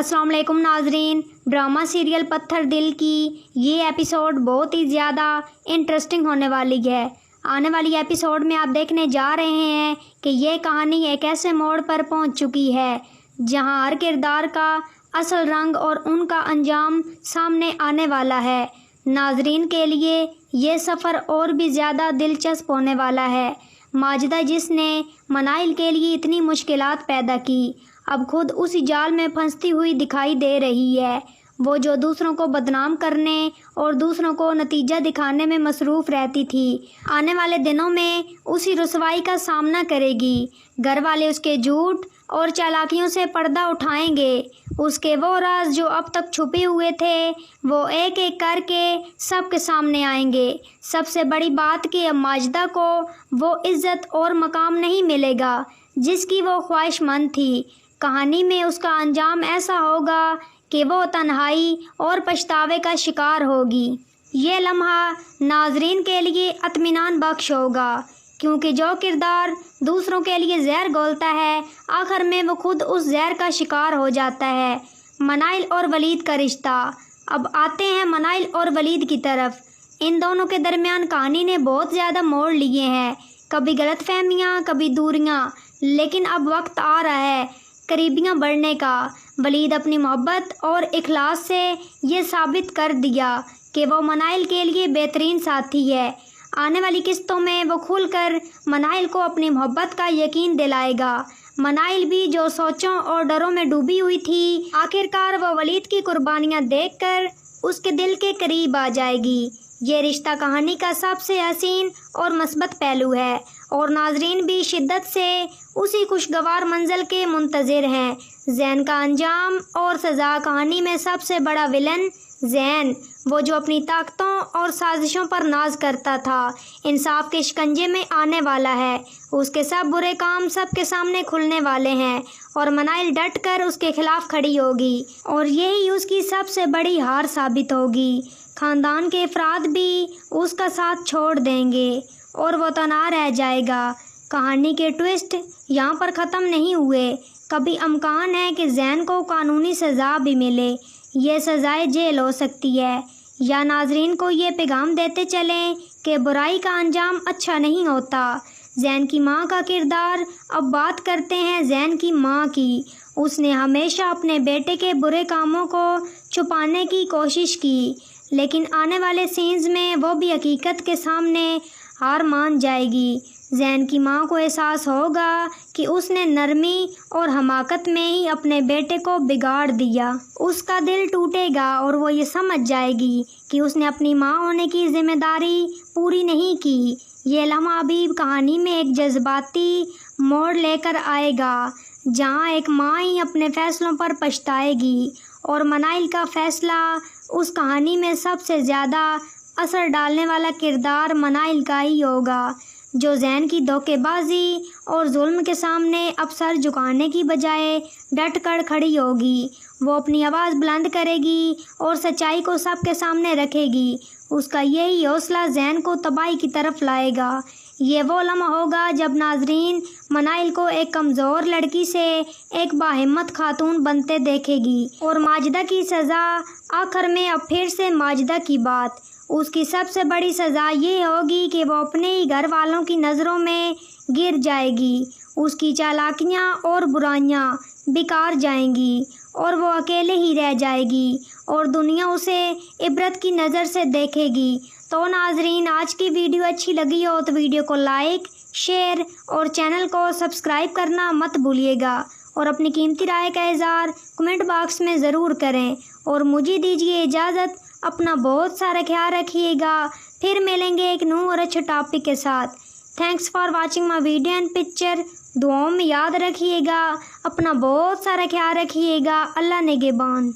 अस्सलाम वालेकुम नाजरीन। ड्रामा सीरियल पत्थर दिल की ये एपिसोड बहुत ही ज़्यादा इंटरेस्टिंग होने वाली है। आने वाली एपिसोड में आप देखने जा रहे हैं कि ये कहानी एक ऐसे मोड़ पर पहुंच चुकी है जहां हर किरदार का असल रंग और उनका अंजाम सामने आने वाला है। नाजरीन के लिए ये सफ़र और भी ज़्यादा दिलचस्प होने वाला है। माजिदा जिसने मनाइल के लिए इतनी मुश्किलात पैदा की, अब खुद उसी जाल में फंसती हुई दिखाई दे रही है। वो जो दूसरों को बदनाम करने और दूसरों को नतीजा दिखाने में मसरूफ़ रहती थी, आने वाले दिनों में उसी रुसवाई का सामना करेगी। घर वाले उसके झूठ और चालाकियों से पर्दा उठाएंगे। उसके वो राज जो अब तक छुपे हुए थे वो एक एक करके सबके सामने आएंगे। सबसे बड़ी बात कि अब माजिदा को वो इज़्ज़त और मकाम नहीं मिलेगा जिसकी वो ख्वाहिशमंद थी। कहानी में उसका अंजाम ऐसा होगा कि वो तन्हाई और पछतावे का शिकार होगी। ये लम्हा नाजरीन के लिए इत्मीनान बख्श होगा, क्योंकि जो किरदार दूसरों के लिए जहर घोलता है, आखिर में वो खुद उस जहर का शिकार हो जाता है। मनाइल और वलीद का रिश्ता। अब आते हैं मनाइल और वलीद की तरफ। इन दोनों के दरमियान कहानी ने बहुत ज़्यादा मोड़ लिए हैं, कभी गलतफहमियाँ, कभी दूरियाँ, लेकिन अब वक्त आ रहा है करीबियाँ बढ़ने का। वलीद अपनी मोहब्बत और इखलास से ये साबित कर दिया कि वो मनाइल के लिए बेहतरीन साथी है। आने वाली किस्तों में वो खुलकर मनाइल को अपनी मोहब्बत का यकीन दिलाएगा। मनाइल भी जो सोचों और डरों में डूबी हुई थी, आखिरकार वो वलीद की कुर्बानियाँ देखकर उसके दिल के करीब आ जाएगी। ये रिश्ता कहानी का सबसे हसीन और मस्बत पहलू है और नाजरीन भी शिद्दत से उसी खुशगवार मंजिल के मुंतज़िर हैं। ज़ैन का अंजाम और सज़ा। कहानी में सबसे बड़ा विलन ज़ैन, वो जो अपनी ताकतों और साजिशों पर नाज करता था, इंसाफ के शिकंजे में आने वाला है। उसके सब बुरे काम सबके सामने खुलने वाले हैं और मनाइल डट कर उसके खिलाफ खड़ी होगी और यही उसकी सबसे बड़ी हार साबित होगी। ख़ानदान के अफराद भी उसका साथ छोड़ देंगे और वो तन्हा रह जाएगा। कहानी के ट्विस्ट यहाँ पर ख़त्म नहीं हुए। कभी इम्कान है कि ज़ैन को कानूनी सज़ा भी मिले। ये सज़ाएं जेल हो सकती है, या नाजरीन को ये पैगाम देते चलें कि बुराई का अंजाम अच्छा नहीं होता। ज़ैन की माँ का किरदार। अब बात करते हैं ज़ैन की माँ की। उसने हमेशा अपने बेटे के बुरे कामों को छुपाने की कोशिश की, लेकिन आने वाले सीन्स में वो भी हकीकत के सामने हार मान जाएगी। ज़ैन की माँ को एहसास होगा कि उसने नरमी और हमाकत में ही अपने बेटे को बिगाड़ दिया। उसका दिल टूटेगा और वो ये समझ जाएगी कि उसने अपनी माँ होने की जिम्मेदारी पूरी नहीं की। ये लम्हा भी कहानी में एक जज्बाती मोड़ लेकर आएगा, जहाँ एक माँ ही अपने फ़ैसलों पर पछताएगी और मनाइल का फ़ैसला उस कहानी में सबसे ज़्यादा असर डालने वाला किरदार मनाइल का ही होगा, जो ज़ैन की धोखेबाजी और जुल्म के सामने अब सर झुकाने की बजाय डट कर खड़ी होगी। वो अपनी आवाज़ बुलंद करेगी और सच्चाई को सबके सामने रखेगी। उसका यही हौसला ज़ैन को तबाही की तरफ लाएगा। ये वो लम्हा होगा जब नाजरीन मनाइल को एक कमज़ोर लड़की से एक बाहिम्मत खातून बनते देखेगी और माजिदा की सज़ा। आखिर में अब फिर से माजिदा की बात। उसकी सबसे बड़ी सज़ा ये होगी कि वो अपने ही घर वालों की नज़रों में गिर जाएगी। उसकी चालाकियाँ और बुराइयाँ बेकार जाएंगी और वो अकेले ही रह जाएगी और दुनिया उसे इबरत की नज़र से देखेगी। तो नाजरीन, आज की वीडियो अच्छी लगी हो तो वीडियो को लाइक, शेयर और चैनल को सब्सक्राइब करना मत भूलिएगा और अपनी कीमती राय का इज़हार कमेंट बॉक्स में ज़रूर करें और मुझे दीजिए इजाज़त। अपना बहुत सारा ख्याल रखिएगा। फिर मिलेंगे एक न्यू और अच्छे टॉपिक के साथ। Thanks for watching my video and picture. दुआओं में याद रखिएगा। अपना बहुत सारा ख्याल रखिएगा। अल्लाह निगहबान।